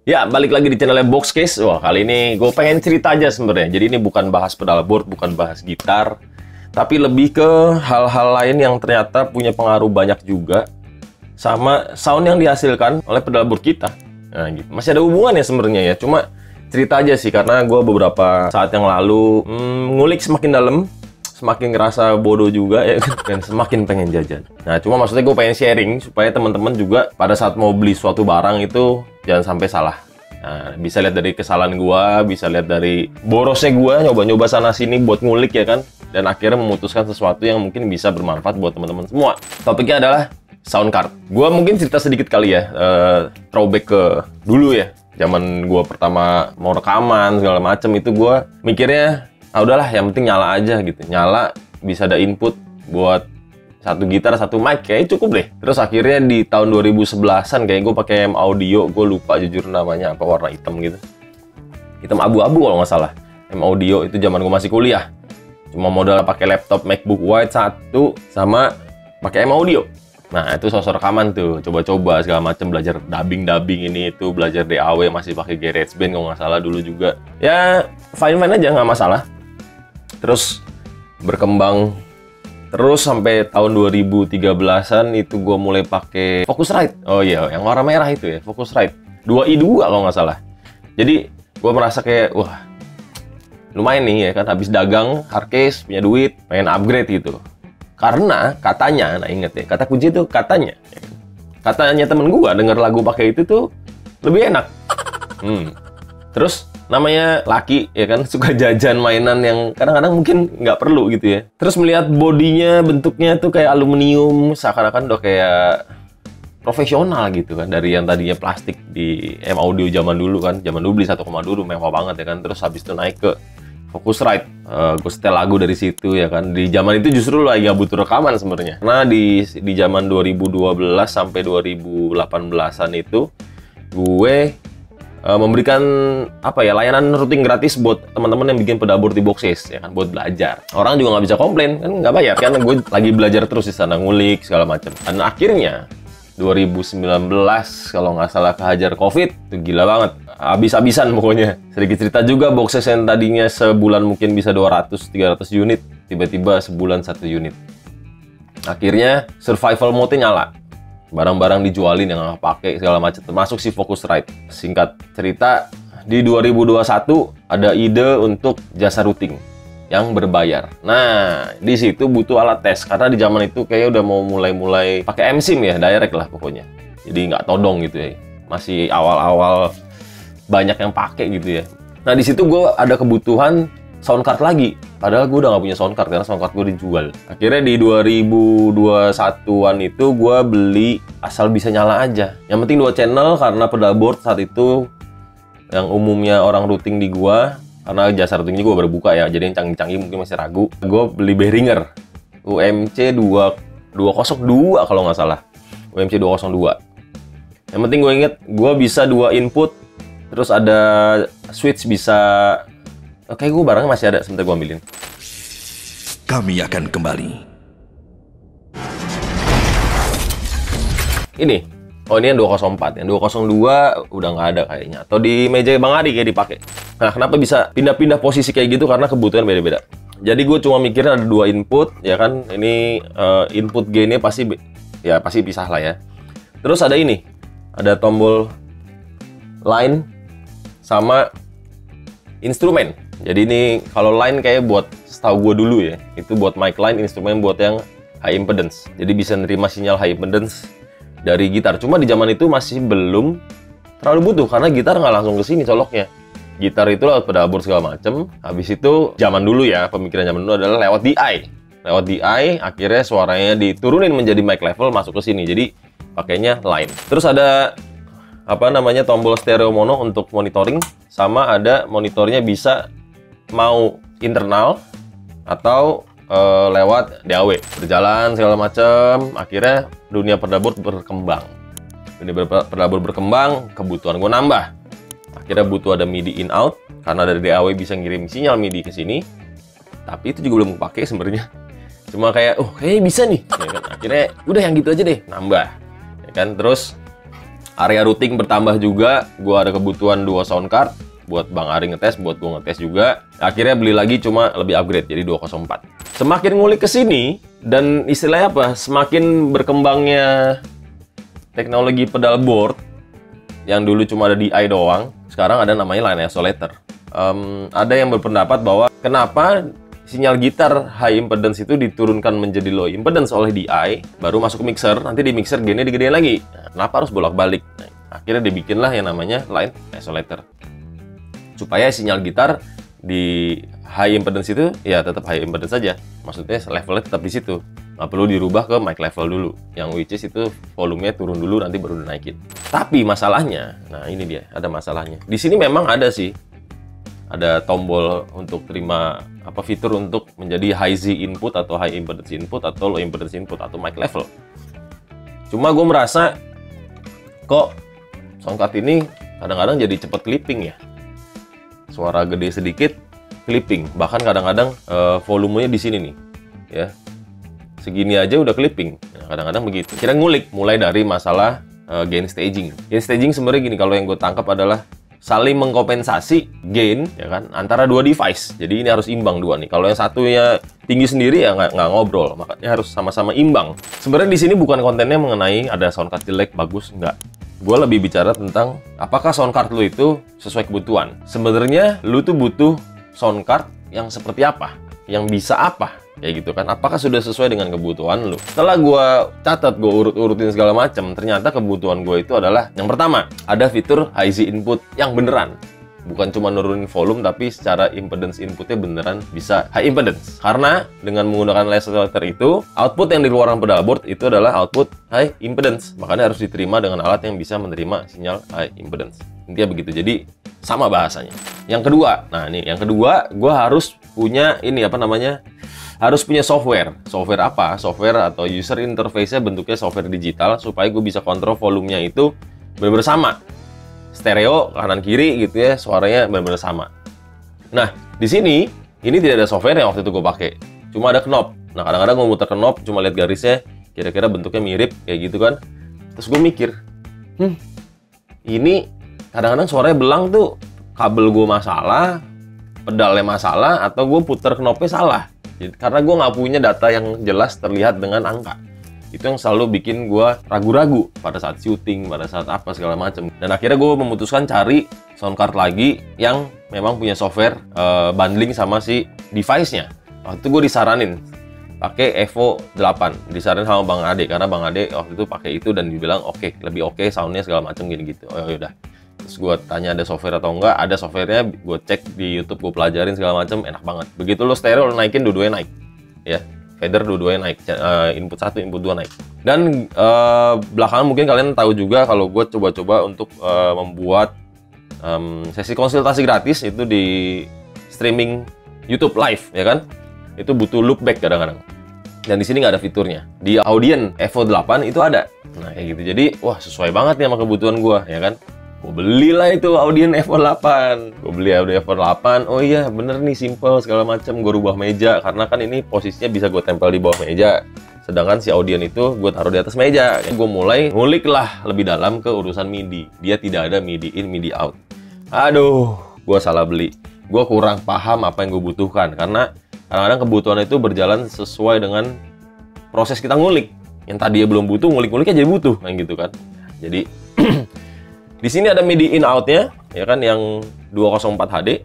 Ya, balik lagi di channelnya Boxcase. Wah, kali ini gue pengen cerita aja sebenarnya. Jadi ini bukan bahas pedalboard, bukan bahas gitar, tapi lebih ke hal-hal lain yang ternyata punya pengaruh banyak juga sama sound yang dihasilkan oleh pedalboard kita. Nah, gitu. Masih ada hubungannya sebenarnya ya. Cuma cerita aja sih, karena gue beberapa saat yang lalu ngulik semakin dalam, semakin ngerasa bodoh juga ya, dan semakin pengen jajan. Nah, cuma maksudnya gue pengen sharing supaya teman-teman juga pada saat mau beli suatu barang itu jangan sampai salah. Nah, bisa lihat dari kesalahan gua, bisa lihat dari borosnya gua nyoba-nyoba sana sini buat ngulik ya kan, dan akhirnya memutuskan sesuatu yang mungkin bisa bermanfaat buat teman-teman semua. Topiknya adalah sound card. Gua mungkin cerita sedikit kali ya, throwback ke dulu ya. Zaman gua pertama mau rekaman segala macem itu gua mikirnya, ah udahlah yang penting nyala aja gitu. Nyala bisa ada input buat satu gitar, satu mic, kayaknya cukup deh. Terus akhirnya di tahun 2011-an kayak gue pakai M Audio, gue lupa jujur namanya apa, warna hitam gitu. Hitam abu-abu kalau nggak salah. M Audio itu zaman gue masih kuliah. Cuma modal pakai laptop MacBook White satu sama pakai M Audio. Nah, itu sosok rekaman tuh, coba-coba segala macam, belajar dubbing ini itu, belajar DAW masih pakai GarageBand kalau nggak salah dulu juga. Ya, fine-fine aja, nggak masalah. Terus berkembang terus sampai tahun 2013-an itu gue mulai pakai Focusrite. Oh iya, yang warna merah itu ya, Focusrite 2i2 kalau nggak salah. Jadi gue merasa kayak, wah lumayan nih ya kan, habis dagang, hardcase, punya duit, pengen upgrade gitu. Karena katanya, nah inget ya, kata kunci itu katanya. Katanya temen gue denger lagu pakai itu tuh lebih enak. Terus namanya laki ya kan, suka jajan mainan yang kadang-kadang mungkin nggak perlu gitu ya. Terus melihat bodinya, bentuknya tuh kayak aluminium, seakan-akan udah kayak profesional gitu kan, dari yang tadinya plastik di M Audio zaman dulu kan. Zaman dulu beli 1,2 mewah banget ya kan. Terus habis itu naik ke Focusrite, gue setel lagu dari situ ya kan. Di zaman itu justru lagi nggak butuh rekaman sebenarnya, karena di zaman 2012 sampai 2018-an itu gue memberikan apa ya, layanan routing gratis buat teman-teman yang bikin pedalboard di Boxcase ya kan, buat belajar. Orang juga nggak bisa komplain kan, nggak bayar kan, gue lagi belajar terus di sana, ngulik segala macam. Dan akhirnya 2019 kalau nggak salah kehajar COVID, itu gila banget, habis-habisan pokoknya. Sedikit cerita juga, Boxcase yang tadinya sebulan mungkin bisa 200-300 unit, tiba-tiba sebulan 1 unit. Akhirnya survival mode nyala. Barang-barang dijualin yang nggak pakai segala macam, termasuk si Focusrite. Singkat cerita, di 2021 ada ide untuk jasa routing yang berbayar. Nah, di situ butuh alat tes, karena di zaman itu kayaknya udah mau mulai pakai MSIM ya, direct lah pokoknya. Jadi nggak todong gitu ya. Masih awal-awal banyak yang pakai gitu ya. Nah, di situ gue ada kebutuhan sound card lagi. Padahal gue udah nggak punya sound card karena sound card gue dijual. Akhirnya di 2021-an itu gue beli asal bisa nyala aja. Yang penting 2 channel, karena pedalboard saat itu yang umumnya orang routing di gue, karena jasa routingnya gue baru buka ya, jadi yang canggih-canggih mungkin masih ragu. Gue beli Behringer UMC 202 kalau nggak salah. UMC 202. Yang penting gue inget, gue bisa 2 input, terus ada switch bisa. Oke, gue barangnya masih ada, sebentar gue ambilin. Kami akan kembali. Ini, oh ini yang 204, yang 202 udah nggak ada kayaknya. Atau di meja Bang Adi kayak dipakai. Nah, kenapa bisa pindah-pindah posisi kayak gitu? Karena kebutuhan beda-beda. Jadi gue cuma mikirin ada 2 input, ya kan? Ini input gain-nya pasti pisah lah ya. Terus ada ini, ada tombol line sama instrumen. Jadi ini kalau line kayak buat, setahu gue dulu ya, itu buat mic line, instrumen buat yang high impedance. Jadi bisa nerima sinyal high impedance dari gitar. Cuma di zaman itu masih belum terlalu butuh, karena gitar nggak langsung ke sini coloknya. Gitar itu lewat pedalboard segala macem. Habis itu zaman dulu ya, pemikiran zaman dulu adalah lewat DI. Lewat DI, akhirnya suaranya diturunin menjadi mic level, masuk ke sini. Jadi pakainya line. Terus ada apa namanya, tombol stereo mono untuk monitoring, sama ada monitornya bisa mau internal atau lewat DAW, berjalan segala macam. Akhirnya dunia pedalboard berkembang. Dunia pedalboard berkembang, kebutuhan gue nambah. Akhirnya butuh ada MIDI in out, karena dari DAW bisa ngirim sinyal MIDI ke sini. Tapi itu juga belum pakai sebenarnya. Cuma kayak, oh kayaknya bisa nih. Ya kan? Akhirnya udah yang gitu aja deh, nambah. Ya kan? Terus Area routing bertambah juga. Gue ada kebutuhan 2 sound card buat Bang Ari ngetes, buat gue ngetes juga. Akhirnya beli lagi, cuma lebih upgrade jadi 204. Semakin ngulik ke sini dan istilahnya apa? Semakin berkembangnya teknologi pedal board yang dulu cuma ada di DI doang, sekarang ada namanya line isolator. Ada yang berpendapat bahwa kenapa sinyal gitar high impedance itu diturunkan menjadi low impedance oleh DI, baru masuk ke mixer, nanti di mixer gainnya digedein lagi. Nah, kenapa harus bolak-balik? Nah, akhirnya dibikinlah yang namanya line isolator. Supaya sinyal gitar di high impedance itu ya tetap high impedance saja. Maksudnya levelnya tetap di situ. Nggak perlu dirubah ke mic level dulu. Yang which is itu volumenya turun dulu, nanti baru dinaikin. Tapi masalahnya, nah ini dia, ada masalahnya. Di sini memang ada sih, ada tombol untuk terima fitur untuk menjadi high Z input atau high impedance input atau low impedance input atau mic level. Cuma gue merasa kok soundcard ini kadang-kadang jadi cepet clipping ya. Suara gede sedikit clipping, bahkan kadang-kadang volumenya di sini nih, ya segini aja udah clipping. Nah, kadang-kadang begitu. Kira ngulik mulai dari masalah gain staging. Gain staging sebenarnya gini, kalau yang gue tangkap adalah saling mengkompensasi gain, ya kan, antara dua device. Jadi ini harus imbang dua nih. Kalau yang satunya tinggi sendiri ya nggak ngobrol, makanya harus sama-sama imbang. Sebenarnya di sini bukan kontennya mengenai ada soundcard jelek, bagus, nggak. Gue lebih bicara tentang apakah soundcard lu itu sesuai kebutuhan. Sebenarnya lu tuh butuh soundcard yang seperti apa, yang bisa apa, kayak gitu kan. Apakah sudah sesuai dengan kebutuhan lu? Setelah gue catat, gue urut-urutin segala macam, ternyata kebutuhan gue itu adalah yang pertama, ada fitur high Z input yang beneran. Bukan cuma nurunin volume, tapi secara impedance inputnya beneran bisa high impedance. Karena dengan menggunakan line isolator itu, output yang di luar pedal board itu adalah output high impedance. Makanya harus diterima dengan alat yang bisa menerima sinyal high impedance. Intinya begitu. Jadi sama bahasanya. Yang kedua, nah ini yang kedua, gue harus punya ini harus punya software. Software apa? Software atau user interface-nya bentuknya software digital supaya gue bisa kontrol volumenya itu benar-benar sama. Stereo kanan kiri gitu ya, suaranya benar-benar sama. Nah, di sini ini tidak ada software yang waktu itu gue pakai. Cuma ada knob. Nah, kadang-kadang gue muter knob, cuma lihat garisnya, kira-kira bentuknya mirip kayak gitu kan. Terus gue mikir, ini kadang-kadang suaranya belang tuh kabel gue masalah, pedalnya masalah, atau gue puter knobnya salah. Jadi, karena gue nggak punya data yang jelas terlihat dengan angka. Itu yang selalu bikin gue ragu-ragu pada saat syuting, pada saat apa segala macam. Dan akhirnya gue memutuskan cari soundcard lagi yang memang punya software bundling sama si device-nya. Waktu itu gue disaranin pakai Evo 8, disaranin sama Bang Ade karena Bang Ade waktu itu pakai itu dan dibilang lebih oke soundnya segala macam gini-gitu. Oh yaudah. Terus gue tanya ada software atau enggak, ada softwarenya, gue cek di YouTube, gue pelajarin segala macam, enak banget. Begitu lo stereo, lo naikin dua-duanya naik, ya. Fader dua-duanya naik, input 1, input 2 naik. Dan belakangan mungkin kalian tahu juga kalau gue coba-coba untuk membuat sesi konsultasi gratis itu di streaming YouTube live, ya kan? Itu butuh loopback kadang-kadang. Dan di sini nggak ada fiturnya. Di Audien Evo 8 itu ada. Nah kayak gitu. Jadi wah sesuai banget nih sama kebutuhan gue, ya kan? Gue belilah itu Audien Evo 8. Gue beli Audien Evo 8. Oh iya bener nih, simple segala macam. Gue rubah meja karena kan ini posisinya bisa gue tempel di bawah meja. Sedangkan si Audien itu gue taruh di atas meja. Gue mulai ngulik lah lebih dalam ke urusan MIDI. Dia tidak ada MIDI in, MIDI out. Aduh, gue salah beli. Gue kurang paham apa yang gue butuhkan karena kadang-kadang kebutuhan itu berjalan sesuai dengan proses kita ngulik. Yang tadinya belum butuh, ngulik-nguliknya jadi butuh, kayak gitu kan. Jadi di sini ada MIDI in out-nya, ya kan, yang 204 HD.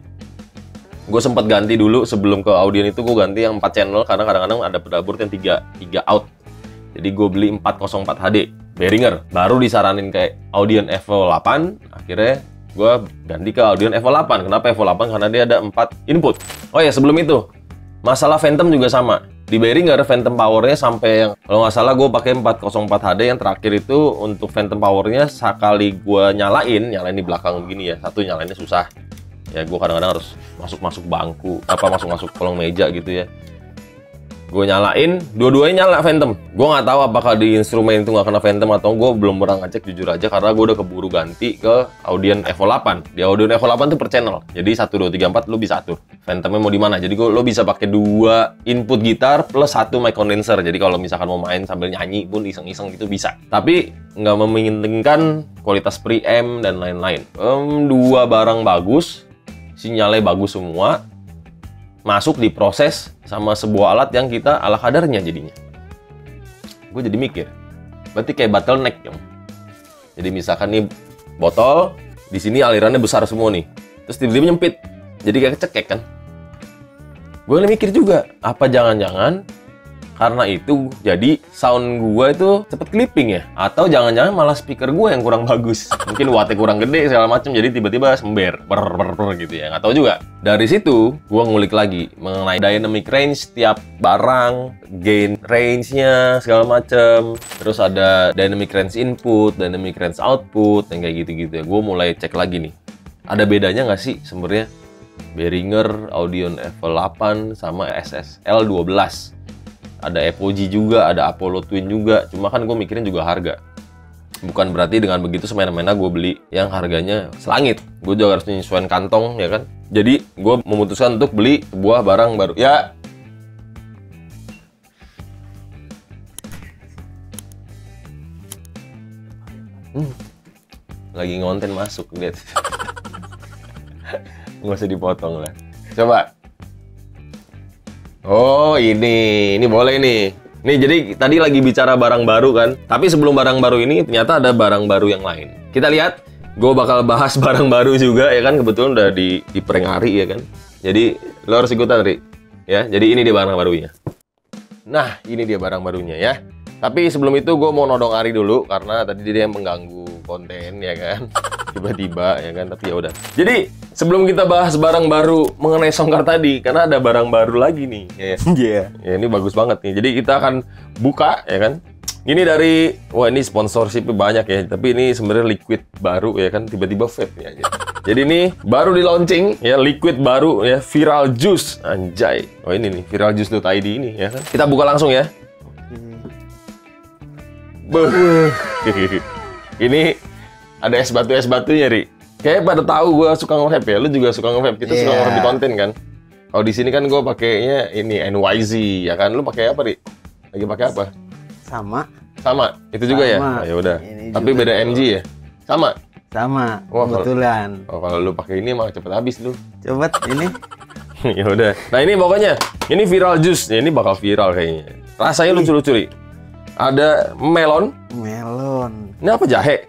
Gue sempat ganti dulu sebelum ke Audien itu, gue ganti yang 4 channel karena kadang-kadang ada pedalboard yang 3 out. Jadi gue beli 404 HD Behringer. Baru disaranin kayak Audien Evo 8, akhirnya gue ganti ke Audien Evo 8. Kenapa Evo 8? Karena dia ada 4 input. Oh ya, sebelum itu masalah Phantom juga sama. Di Behringer Phantom powernya sampai yang kalau nggak salah gue pakai 404 HD yang terakhir itu untuk Phantom powernya sekali gue nyalain di belakang begini ya, satu nyalainnya susah ya, gue kadang-kadang harus masuk bangku, masuk kolong meja gitu ya. Gue nyalain, dua-duanya nyala Phantom. Gue nggak tahu apakah di instrumen itu nggak kena Phantom atau gue belum pernah ngecek jujur aja karena gue udah keburu ganti ke Audien Evo 8. Di Audien Evo 8 tuh per channel, jadi 1, 2, 3, 4 lu bisa atur. Phantomnya mau di mana? Jadi lo bisa pakai 2 input gitar plus 1 mic condenser. Jadi kalau misalkan mau main sambil nyanyi pun iseng-iseng gitu bisa. Tapi nggak mementingkan kualitas preamp dan lain-lain. 2 barang bagus, sinyalnya bagus semua. Masuk diproses sama sebuah alat yang kita ala kadarnya jadinya. Gue jadi mikir, berarti kayak bottleneck dong. Jadi misalkan nih botol, di sini alirannya besar semua nih, terus tiba-tiba nyempit, jadi kayak kecekek kan. Gue mikir juga, apa jangan-jangan karena itu jadi sound gue itu cepet clipping ya? Atau jangan-jangan malah speaker gue yang kurang bagus, mungkin wattnya kurang gede segala macam, jadi tiba-tiba sember, gitu ya, nggak tahu juga. Dari situ gue ngulik lagi mengenai dynamic range tiap barang, gain range-nya segala macam, terus ada dynamic range input, dynamic range output, yang kayak gitu-gitu ya. Gue mulai cek lagi nih, ada bedanya nggak sih sebenarnya Behringer Audien Evo 8 sama SSL 12? Ada Epoji juga, ada Apollo Twin juga. Cuma kan gue mikirin juga harga. Bukan berarti dengan begitu semena-mena gue beli yang harganya selangit. Gue juga harus menyesuaikan kantong, ya kan? Jadi gue memutuskan untuk beli sebuah barang baru. Ya, lagi ngonten masuk, lihat. Nggak usah dipotong lah. Coba. Oh, ini boleh nih. Nih, jadi tadi lagi bicara barang baru kan. Tapi sebelum barang baru ini, ternyata ada barang baru yang lain. Kita lihat, gue bakal bahas barang baru juga, ya kan. Kebetulan udah di prank Ari, ya kan. Jadi, lo harus ikutan, Ri. Ya, jadi ini dia barang barunya. Nah, ini dia barang barunya, ya. Tapi sebelum itu, gue mau nodong Ari dulu, karena tadi dia yang mengganggu konten, ya kan. Tiba-tiba, ya kan. Tapi ya udah. Jadi, sebelum kita bahas barang baru mengenai Songkar tadi, karena ada barang baru lagi nih. Ya, ya ini bagus banget nih. Jadi kita akan buka, ya kan. Ini dari, wah ini sponsorship banyak ya. Tapi ini sebenarnya liquid baru, ya kan. Tiba-tiba vape ya. Jadi ini baru di launching, ya liquid baru ya, Viral Juice, anjay. Oh ini nih, viraljuice.id ini, ya kan. Kita buka langsung ya. Ini ada es batunya, Ri. Kayaknya pada tahu gue suka nge-vape ya. Lu juga suka nge-vape. Kita suka nge-vape di konten kan. Kalau di sini kan gue pakainya ini NYZ, ya kan. Lu pakai apa, Ri? Lagi pakai apa? Sama. Itu juga ya? Nah, ya udah. Tapi beda MG ya? Sama. Wah, kebetulan. Kalau lu pakai ini emang cepet habis lu. Coba ini. Ya udah. Nah, ini pokoknya ini Viral Juice. Ini bakal viral kayaknya. Rasanya lucu-lucu, Ri. Ada melon. Ini apa, jahe?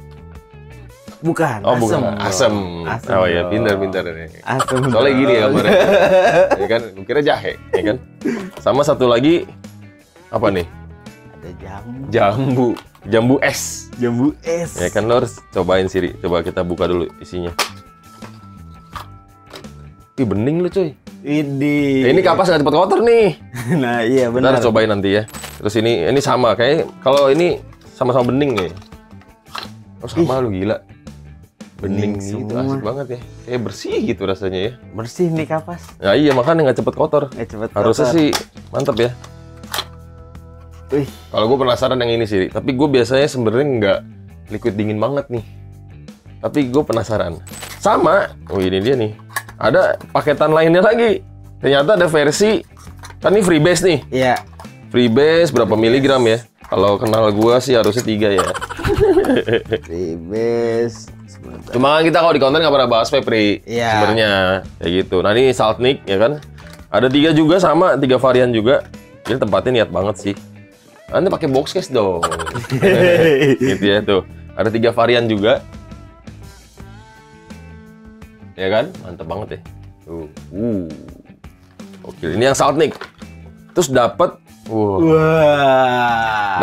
Bukan, oh, asem. Bukan, asem. Oh iya, pintar nih. Asem. Soalnya gini ya gambarnya. Ya kan, gue kira jahe, ya kan. Sama satu lagi apa nih? Ada jambu. Jambu es. Ya kan, lo harus cobain Siri. Coba kita buka dulu isinya. Ih, bening lu, cuy. Ini kapas nggak cepet kotor nih. Nah, iya benar. Kita harus cobain nanti ya. Terus ini sama, kayak kalau ini sama-sama bening nih. Oh, sama lu, gila. Bening gitu, asik banget ya. Kayak bersih gitu rasanya ya. Bersih nih kapas. Ya iya, makanya nggak cepet kotor. Harusnya sih mantap ya. Kalau gue penasaran yang ini sih, tapi gue biasanya sebenarnya nggak liquid dingin banget nih. Tapi gue penasaran. Sama, oh ini dia nih. Ada paketan lainnya lagi. Ternyata ada versi, kan ini freebase nih. Iya. Freebase berapa miligram ya? Kalau kenal gue sih harusnya 3 ya. Freebase. Cuma kita kalau di konten nggak pernah bahas vape, sebenarnya kayak gitu. Nah ini Saltnik ya kan, ada 3 juga sama 3 varian juga. Ini tempatnya niat banget sih. Nanti pakai box case dong. Gitu ya tuh. Ada 3 varian juga. Ya kan, mantep banget ya. Tuh. Oke, ini yang Saltnik. Terus dapat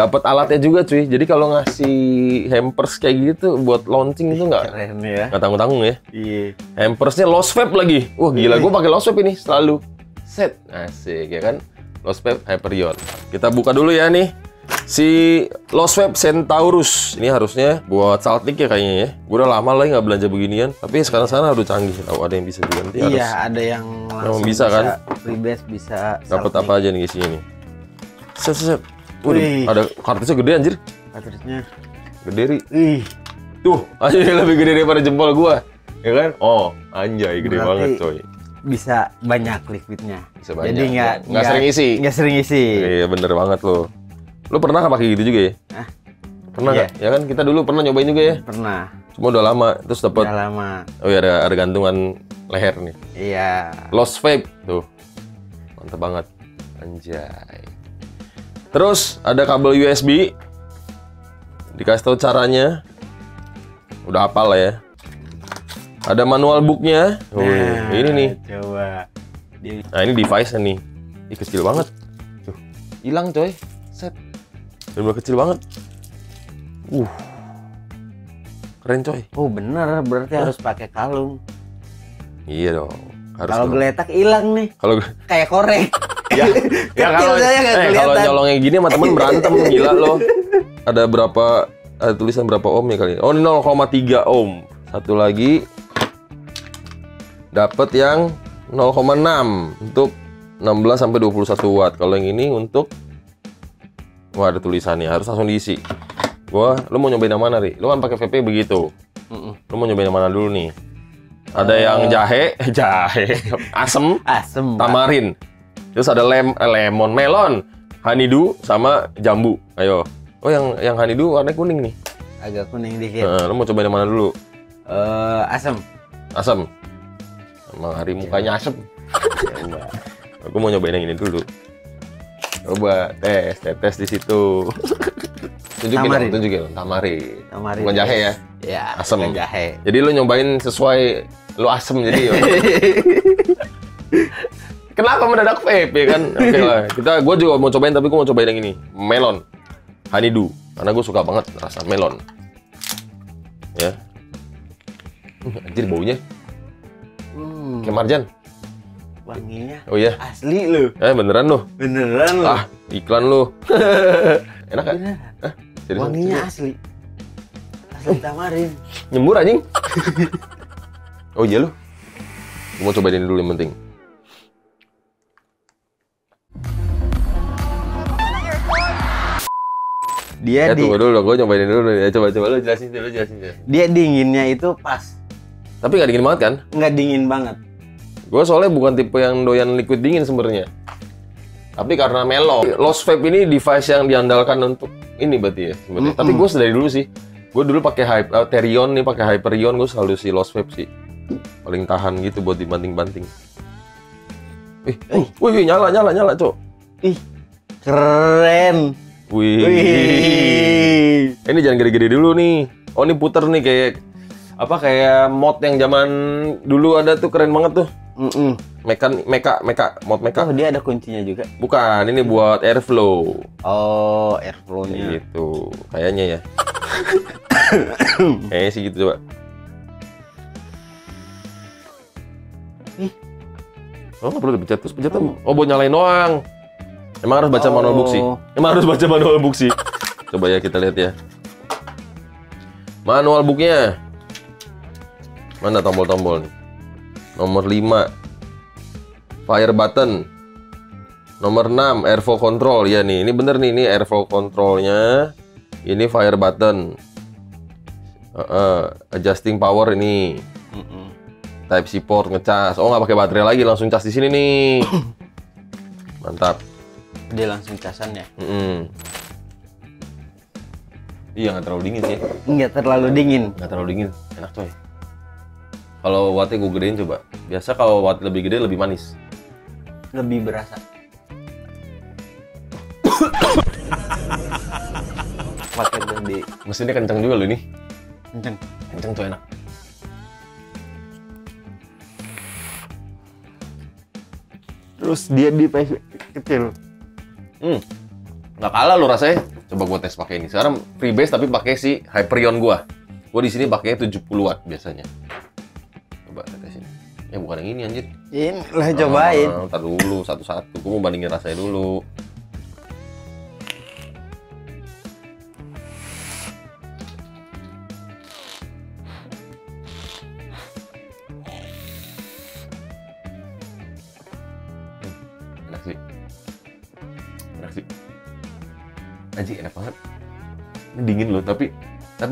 dapat alatnya juga cuy. Jadi kalau ngasih hampers kayak gitu buat launching itu nggak tanggung-tanggung ya. Iya. Hampersnya Lost Vape lagi. Wah gila, gue pakai Lost Vape ini selalu. Set, asik ya kan. Lost Vape Hyperion. Kita buka dulu ya nih. Si Lost Vape Centaurus. Ini harusnya buat Saltnik ya kayaknya ya. Gue udah lama lagi nggak belanja beginian. Tapi sekarang udah canggih. Tahu ada yang bisa juga nanti. Iya, ada yang langsung bisa kan. Freebase bisa. Dapat apa aja nih isinya nih? Set, set. Waduh, Wih. ada kartusnya gede anjir. Cartridge-nya. Gede, Ri. Ih, Tuh, anjir lebih gede daripada jempol gua. Ya kan? Oh, anjay gede Berarti banget, coy. bisa banyak liquidnya. Bisa banyak. Jadi Nggak sering isi. Nggak sering isi. Iya, bener banget lo. Lo pernah nggak pakai gitu juga ya? Hah? Pernah Iya. nggak? Ya kan kita dulu pernah nyobain juga ya. Pernah. Cuma udah lama, terus dapat. Udah lama. Oh iya, ada gantungan leher nih. Iya. Lost Vape tuh. Mantap banget. Anjay. Terus ada kabel USB. Dikasih tahu caranya. Udah hafal lah ya. Ada manual booknya. Nah, Ini nih. Coba. Nah, ini device-nya nih. Ih, kecil banget. Tuh, hilang coy. Set. Bener-bener kecil banget. Keren coy. Oh bener, berarti harus pakai kalung. Iya dong. Harus Kalau dong. geletak hilang nih, Kalau kayak korek. ya, ya kalau Kecil saya nggak kalau kelihatan. nyolongnya gini sama temen berantem gila loh. Ada berapa tulisan berapa ohm ya kali ini? Oh, ini 0,3 ohm. Satu lagi dapat yang 0,6 untuk 16 sampai 21 watt. Kalau yang ini untuk wah, ada tulisannya, harus langsung diisi. Lu mau nyobain yang mana, Ri? Lu kan pakai VP begitu. Lu mau nyobain yang mana dulu nih? Ada yang jahe, asem, Asem. Pak. tamarin. Terus ada lemon, melon, honeydew sama jambu. Ayo. Oh, yang honeydew warna kuning nih. Agak kuning dikit. Lu mau cobain yang mana dulu? Asem. Asam. Emang hari mukanya asem. Coba. Aku mau nyobain yang ini dulu. Coba tes di situ. Tunjukin Tamarin. dong, tunjukin. Tamarin. Tamarin. Bukan jahe ya. Ya. Asem. bukan jahe. Jadi lu nyobain sesuai lu asem jadi ya. Kenapa mendadak vape ya kan? Oke lah. Gua juga mau cobain tapi gua mau cobain yang ini. Melon. Honeydew. Karena gue suka banget rasa melon. Ya. Anjir baunya. Kayak marjan. Wanginya Oh iya. asli lu. Beneran lu. Beneran lu. Ah, iklan lu. Enak kan? Beneran. Hah? Seriusan? Wanginya Serius? asli. Asli tamarin. Nyembur anjing. Oh iya lu. Gua mau cobain ini dulu yang penting. Dia Tunggu dulu, gue nyobain dulu. Ya coba lu jelasin dulu. dia dinginnya itu pas. Tapi nggak dingin banget kan? Nggak dingin banget. Gue soalnya bukan tipe yang doyan liquid dingin sebenarnya. Tapi karena mellow. Lost Vape ini device yang diandalkan untuk ini berarti ya sebenarnya. Tapi gue dari dulu sih. Gue dulu pakai Hyperion nih, pakai Hyperion gue selalu si Lost Vape sih. Paling tahan gitu buat dibanting-banting. Wih, nyala, Cok. Ih, keren. Wih. Ini jangan gede-gede dulu nih. Oh, ini puter nih kayak mod yang zaman dulu ada tuh, keren banget tuh. Mod meka. Oh, dia ada kuncinya juga. Bukan, ini buat airflow. Oh, airflow-nya. Gitu, kayaknya ya. Kayaknya sih gitu coba. Oh, nggak perlu dipencet, terus pencet. Oh, buat nyalain doang. Emang harus baca manual book sih. Coba ya kita lihat ya. Manual booknya. Mana tombol-tombol nih? Nomor 5. Fire button. Nomor 6, airflow control. Ya nih, ini bener nih, ini airflow controlnya. Ini fire button. Adjusting power ini. Type C port ngecas. Oh, nggak pakai baterai lagi, langsung cas di sini nih. Mantap. Dia langsung casan ya. Iya, nggak terlalu dingin sih. Nggak terlalu dingin. Nggak terlalu dingin, enak coy. Kalau wattnya gue gedein coba. Biasa kalau watt lebih gede lebih manis. Lebih berasa. Pakai gede. Mesinnya kencang juga loh ini. Kenceng. Kencang tuh enak. Terus dia di kecil. Nggak kalah lo rasanya. Coba gue tes pakai ini. Sekarang freebase tapi pakai si Hyperion gue. Gue di sini pakainya 70 watt biasanya. Coba tesin. Ya bukan yang ini anjir. Ini lah cobain. Ntar dulu satu-satu. Gue mau bandingin rasanya dulu. Enak sih. Anjing enak banget. Ini dingin loh, tapi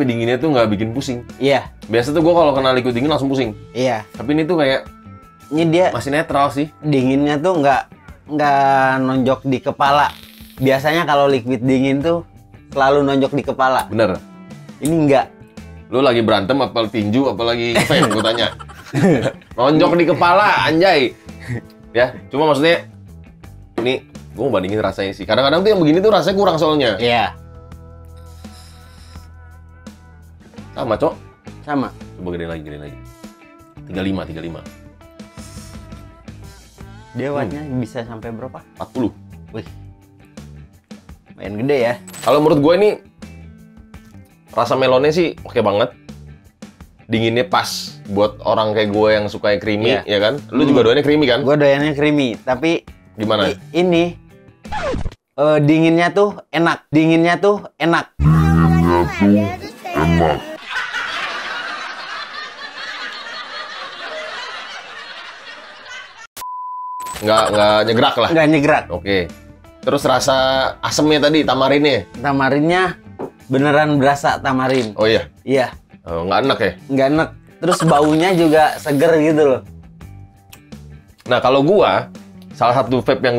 dinginnya tuh nggak bikin pusing. Iya. Biasa tuh gue kalau kena liquid dingin langsung pusing. Iya. Tapi ini tuh kayak Ini dia masih netral sih. dinginnya tuh nggak nonjok di kepala. Biasanya kalau liquid dingin tuh selalu nonjok di kepala. Bener. Ini enggak. Lu lagi berantem apa tinju apa lagi vape gue tanya. Nonjok di kepala anjay. Ya, cuma maksudnya ini gue mau bandingin rasanya sih. Kadang-kadang tuh yang begini tuh rasanya kurang soalnya. Iya. Sama, Cok. Sama. Coba gedein lagi. 35. Dia wattnya bisa sampai berapa? 40. Wih. Lumayan gede ya. Kalau menurut gue ini rasa melonnya sih oke banget. Dinginnya pas buat orang kayak gue yang suka yang creamy, Iya. ya kan? Lu juga doyannya creamy kan? Gue doyannya creamy, tapi Gimana? ini dinginnya tuh enak. Nggak nyegrak lah. Nggak nyegrak. Oke. Terus rasa asemnya tadi, tamarinnya. Tamarinnya beneran berasa tamarin. Oh iya? Iya, Oh, nggak enak ya? nggak enak. Terus baunya juga seger gitu loh. Nah, kalau gua, salah satu vape yang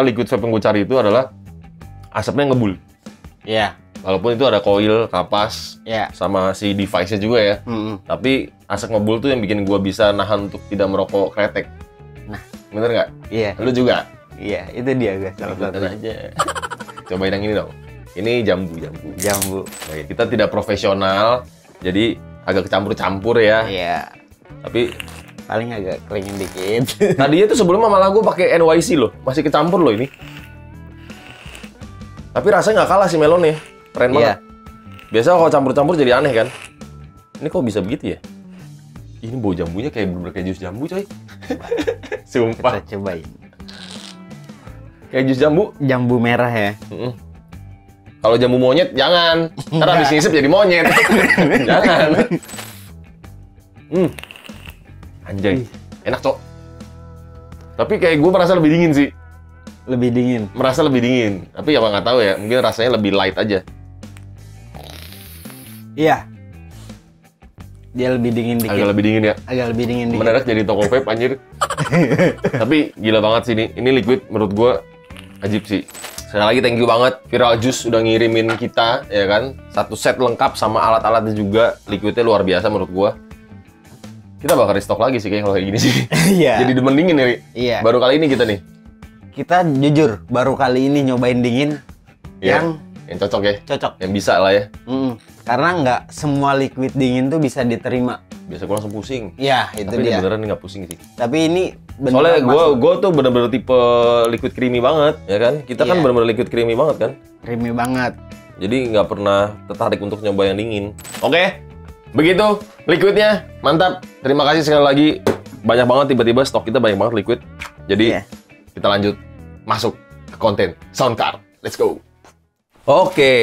liquid vape yang gua cari itu adalah asapnya ngebul. Iya, Walaupun itu ada coil, kapas, iya. sama si device-nya juga ya. Mm-mm. Tapi asap ngebul tuh yang bikin gua bisa nahan untuk tidak merokok kretek. Nah. Bener nggak? Iya, Lu juga? iya. Itu dia guys. Salah Ikutan satu. aja. Cobain yang ini dong. Ini jambu. Jambu. Nah, kita tidak profesional, jadi agak kecampur-campur ya. Iya. Tapi Paling agak kelingin dikit. tadinya tuh sebelumnya malah gue pakai NYC loh, masih kecampur loh ini. Tapi rasanya nggak kalah sih melonnya, keren Iya. banget. Biasa kalau campur-campur jadi aneh kan. Ini kok bisa begitu ya? Ini bau jambunya kayak bener-bener kayak jus jambu coy. Sumpah, Kita cobain. kayak jus jambu. Jambu merah ya. Mm-mm. Kalau jambu monyet jangan, ntar habis ngisep jadi monyet. Jangan. Anjay, enak cok. Tapi kayak gue merasa lebih dingin sih. Lebih dingin. Merasa lebih dingin. Tapi ya nggak tahu ya, mungkin rasanya lebih light aja. Iya. Dia lebih dingin dikit. Agak lebih dingin ya. Agak lebih dingin dikit. Mendadak jadi toko vape anjir. Tapi gila banget sih ini. Ini liquid menurut gue ajib sih. Sekali lagi thank you banget Viral Juice udah ngirimin kita ya kan. Satu set lengkap sama alat-alatnya juga. Liquidnya luar biasa menurut gue. Kita bakal restock lagi sih kayak kalau kayak gini sih. Iya. Jadi demen dingin ya, Ri? Iya. Baru kali ini kita nih. Kita jujur baru kali ini nyobain dingin Iya. Yang cocok ya. cocok. Yang bisa lah ya. Karena nggak semua liquid dingin tuh bisa diterima. Biasa gue langsung pusing. Ya, itu Tapi ini dia. beneran nggak pusing sih. Tapi ini Soalnya beneran masuk. gue tuh bener-bener tipe liquid creamy banget, ya kan? Kita kan Iya. bener-bener liquid creamy banget kan? creamy banget. Jadi nggak pernah tertarik untuk nyoba yang dingin. Oke, begitu liquidnya, mantap. Terima kasih sekali lagi. Banyak banget tiba-tiba stok kita banyak banget liquid. Jadi Iya. kita lanjut masuk ke konten Soundcard. Let's go. Oke,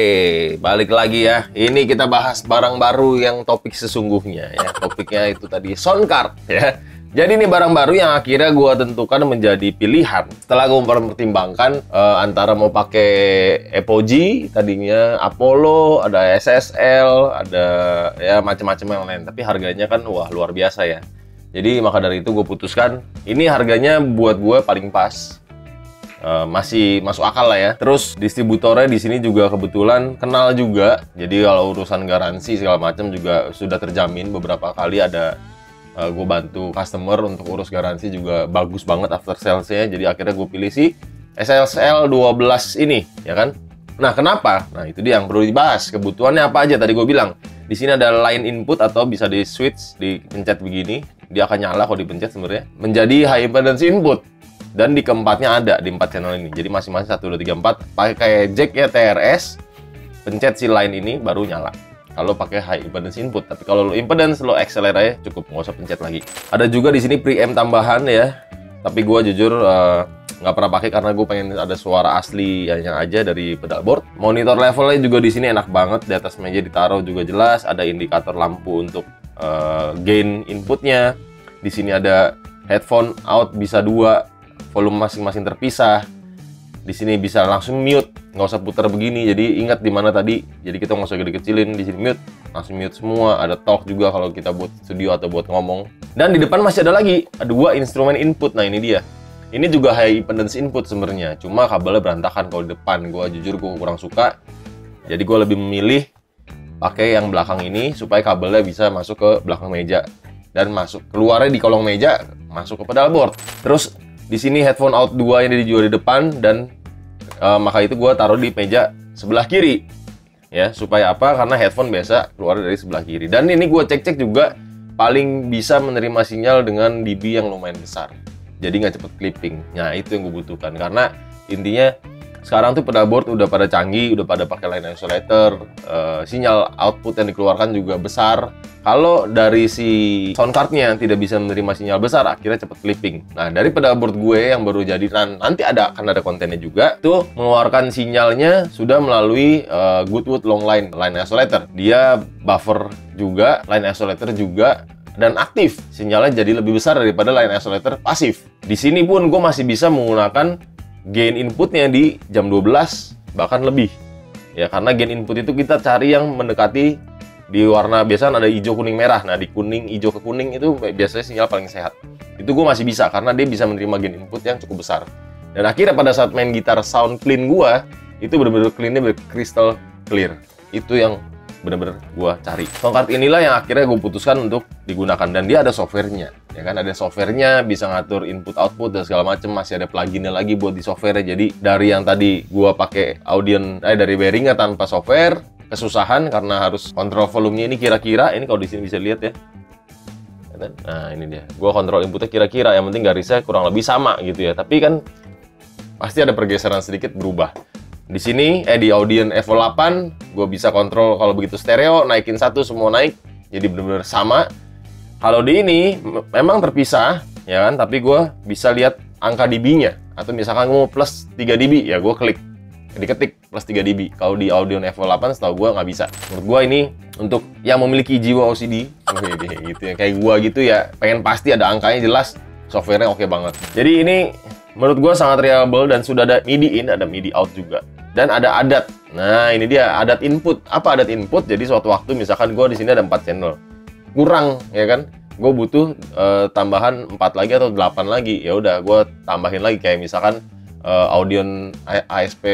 balik lagi ya. Ini kita bahas barang baru yang topik sesungguhnya ya. Topiknya itu tadi Soundcard ya. Jadi ini barang baru yang akhirnya gue tentukan menjadi pilihan. Setelah gue mempertimbangkan antara mau pakai Apogee, tadinya Apollo, ada SSL, ada ya macam-macam yang lain. Tapi harganya kan wah luar biasa ya. Jadi maka dari itu gue putuskan ini harganya buat gue paling pas. Masih masuk akal lah ya. Terus distributornya di sini juga kebetulan kenal juga. Jadi kalau urusan garansi segala macam juga sudah terjamin. Beberapa kali ada gue bantu customer untuk urus garansi juga bagus banget after sales-nya. Jadi akhirnya gue pilih si SSL 12 ini, ya kan? Nah, kenapa? Nah, itu dia yang perlu dibahas. Kebutuhannya apa aja? Tadi gue bilang. Di sini ada line input atau bisa di switch, dipencet begini. Dia akan nyala kalau dipencet sebenarnya. Menjadi high impedance input. Dan di keempatnya ada, di 4 channel ini. Jadi masing-masing 1, 2, 3, 4. Pakai kayak jack ya, TRS. Pencet si line ini baru nyala. Kalau pakai high impedance input, tapi kalau lo impedance lo accelerate cukup, nggak usah pencet lagi. Ada juga di sini preamp tambahan ya, tapi gue jujur nggak pernah pakai karena gue pengen ada suara asli yang aja dari pedal board. Monitor levelnya juga di sini enak banget, di atas meja ditaruh juga jelas, ada indikator lampu untuk gain inputnya. Di sini ada headphone out bisa 2, volume masing-masing terpisah. di sini bisa langsung mute, nggak usah putar begini. Jadi ingat di mana tadi. Jadi kita nggak usah gede-kecilin, di sini mute, langsung mute semua. Ada talk juga kalau kita buat studio atau buat ngomong. Dan di depan masih ada lagi, ada 2 instrumen input. Nah ini dia. Ini juga high impedance input sebenarnya. Cuma kabelnya berantakan kalau di depan. Jujur gue kurang suka. Jadi gue lebih memilih pakai yang belakang ini supaya kabelnya bisa masuk ke belakang meja dan keluarnya di kolong meja, masuk ke pedalboard. Terus di sini headphone out 2 yang dijual di depan, dan maka itu gue taruh di meja sebelah kiri ya, supaya apa? Karena headphone biasa keluar dari sebelah kiri. Dan ini gue cek-cek juga paling bisa menerima sinyal dengan dB yang lumayan besar, jadi nggak cepet clipping. Nah itu yang gue butuhkan, karena intinya sekarang tuh pedalboard udah pada canggih, udah pada pakai line isolator, sinyal output yang dikeluarkan juga besar. Kalau dari si sound cardnya tidak bisa menerima sinyal besar, akhirnya cepet clipping. Nah dari pedalboard gue yang baru jadi, nanti akan ada kontennya juga, tuh mengeluarkan sinyalnya sudah melalui Goodwood long line isolator. Dia buffer juga, line isolator juga, dan aktif. Sinyalnya jadi lebih besar daripada line isolator pasif. Di sini pun gue masih bisa menggunakan gain inputnya di jam 12 bahkan lebih ya, karena gain input itu kita cari yang mendekati di warna, biasanya ada hijau kuning merah. Nah di kuning, hijau ke kuning itu biasanya sinyal paling sehat. Itu gue masih bisa karena dia bisa menerima gain input yang cukup besar. Dan akhirnya pada saat main gitar, sound clean gue itu bener-bener cleannya crystal clear. Itu yang bener-bener gue cari. Sound card inilah yang akhirnya gue putuskan untuk digunakan, dan dia ada softwarenya ya kan, ada softwarenya, bisa ngatur input output dan segala macam. Masih ada pluginnya lagi buat di software. Jadi dari yang tadi gue pakai Audient dari Behringer tanpa software, kesusahan karena harus kontrol volumenya ini kira-kira. Ini kalau di sini bisa lihat ya. Nah ini dia, gue kontrol inputnya kira-kira, yang penting garisnya kurang lebih sama gitu ya. Tapi kan pasti ada pergeseran sedikit berubah. Di sini di Audient Evo 8 gue bisa kontrol kalau begitu stereo, naikin 1 semua naik, jadi benar-benar sama. Kalau di ini memang terpisah ya kan, tapi gue bisa lihat angka dB-nya. Atau misalkan gue mau plus 3 dB, ya gue klik, diketik plus 3 dB. Kalau di Audient Evo 8 setahu gue nggak bisa. Menurut gue ini untuk yang memiliki jiwa OCD gitu ya, kayak gue gitu ya, pengen pasti ada angkanya jelas, softwarenya oke banget. Jadi ini menurut gue sangat reliable, dan sudah ada MIDI in, ada MIDI out juga. Dan ada adat. Nah, ini dia adat input. Apa adat input? Jadi suatu waktu misalkan gue di sini ada 4 channel. Kurang, ya kan? Gue butuh tambahan 4 lagi atau 8 lagi. Ya udah, gue tambahin lagi kayak misalkan Audient ASP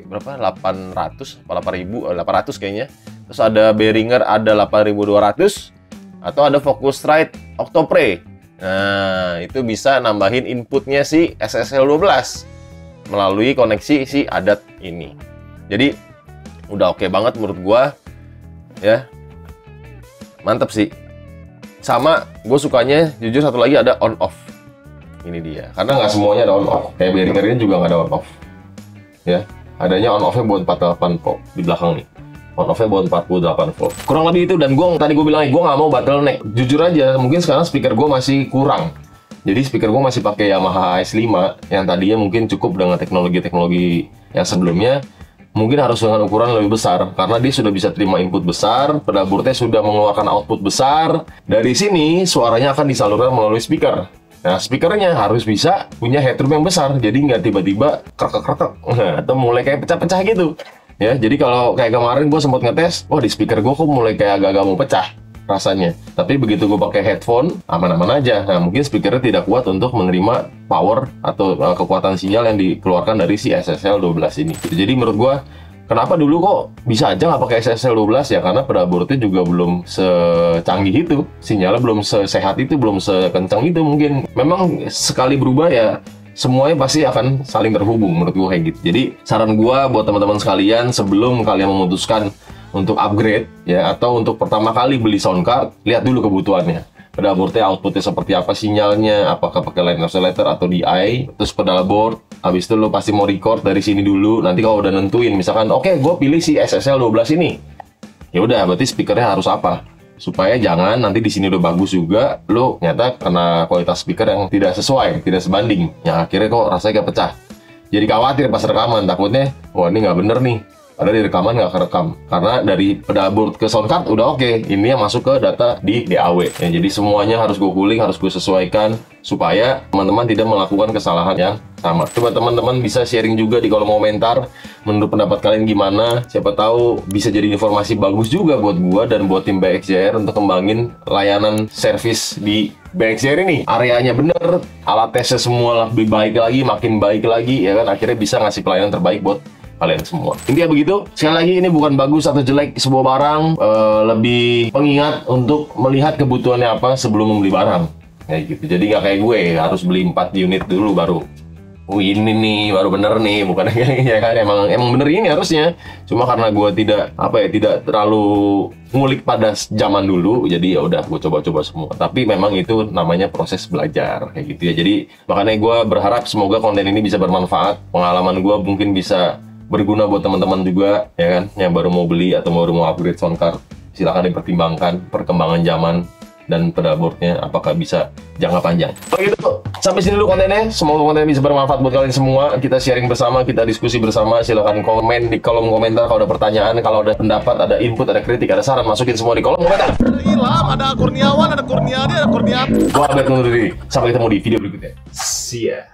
berapa? 800 apa 800 kayaknya. Terus ada Behringer ada 8200, atau ada Focusrite Octopre. Nah, itu bisa nambahin inputnya si SSL 12 melalui koneksi si adat ini. Jadi udah oke banget menurut gua ya, mantep sih. Sama gue sukanya jujur satu lagi ada on off. Ini dia, karena nggak semuanya ada on off. Kayak Behringer ini juga nggak ada on off ya, adanya on off-nya buat 48 volt di belakang nih, on off-nya buat 48 volt kurang lebih itu. Dan tadi gue bilang gue nggak mau bottleneck. Jujur aja, mungkin sekarang speaker gue masih kurang. Jadi speaker gue masih pakai Yamaha AS5 yang tadinya mungkin cukup dengan teknologi-teknologi yang sebelumnya. Mungkin harus dengan ukuran lebih besar, karena dia sudah bisa terima input besar, pedalboardnya sudah mengeluarkan output besar. Dari sini suaranya akan disalurkan melalui speaker. Nah, speakernya harus bisa punya headroom yang besar, jadi nggak tiba-tiba krek-krek atau mulai kayak pecah-pecah gitu. Ya, jadi kalau kayak kemarin gue sempat ngetes, wah di speaker gue kok mulai kayak agak-agak mau pecah rasanya. Tapi begitu gue pakai headphone, aman-aman aja. Nah, mungkin speakernya tidak kuat untuk menerima power atau kekuatan sinyal yang dikeluarkan dari si SSL 12 ini. Jadi menurut gue, kenapa dulu kok bisa aja nggak pakai SSL 12 ya? Karena pedalboardnya juga belum secanggih itu, sinyalnya belum sesehat itu, belum sekencang itu mungkin. Memang sekali berubah ya, semuanya pasti akan saling terhubung menurut gue kayak gitu. Jadi saran gue buat teman-teman sekalian, sebelum kalian memutuskan untuk upgrade ya, atau untuk pertama kali beli sound card, lihat dulu kebutuhannya. Pedalboardnya outputnya seperti apa, sinyalnya, apakah pakai line oscillator atau DI, terus pedalboard. Habis itu lo pasti mau record dari sini dulu. Nanti kalau udah nentuin, misalkan oke, gue pilih si SSL 12 ini, ya udah berarti speakernya harus apa, supaya jangan nanti di sini udah bagus juga, lo nyata kena kualitas speaker yang tidak sesuai, tidak sebanding, yang akhirnya kok rasanya kayak pecah. Jadi khawatir pas rekaman, takutnya wah ini nggak bener nih, Ada di rekaman nggak kerekam. Karena dari pedalboard ke soundcard udah oke. Ini yang masuk ke data di DAW. Ya, jadi semuanya harus gue cooling, harus gue sesuaikan supaya teman-teman tidak melakukan kesalahan yang sama. Coba teman-teman bisa sharing juga di kolom komentar. Menurut pendapat kalian gimana? Siapa tahu bisa jadi informasi bagus juga buat gua dan buat tim BXJR untuk kembangin layanan servis di BXJR ini. Areanya bener, alat tesnya semua lebih baik lagi, makin baik lagi, ya kan? Akhirnya bisa ngasih pelayanan terbaik buat kalian semua. Intinya begitu. Sekali lagi ini bukan bagus atau jelek sebuah barang, lebih pengingat untuk melihat kebutuhannya apa sebelum membeli barang. Kayak gitu. Jadi nggak kayak gue harus beli 4 unit dulu baru. Oh ini nih baru bener nih, bukan ya kan, emang bener ini harusnya. Cuma karena gue tidak terlalu ngulik pada zaman dulu, jadi ya udah gue coba-coba semua. Tapi memang itu namanya proses belajar kayak gitu ya. Jadi makanya gue berharap semoga konten ini bisa bermanfaat. Pengalaman gue mungkin bisa berguna buat teman-teman juga, ya kan, yang baru mau beli atau baru mau upgrade soundcard. Silahkan dipertimbangkan perkembangan zaman dan pedalboardnya apakah bisa jangka panjang. Begitu, sampai sini dulu kontennya. Semoga kontennya bisa bermanfaat buat kalian semua. Kita sharing bersama, kita diskusi bersama. Silahkan komen di kolom komentar kalau ada pertanyaan, kalau ada pendapat, ada input, ada kritik, ada saran, masukin semua di kolom komentar. Ada Ilham, ada Kurniawan, ada Kurniadi, ada Kurniati. Gua Albert undur diri. Sampai ketemu di video berikutnya. See ya.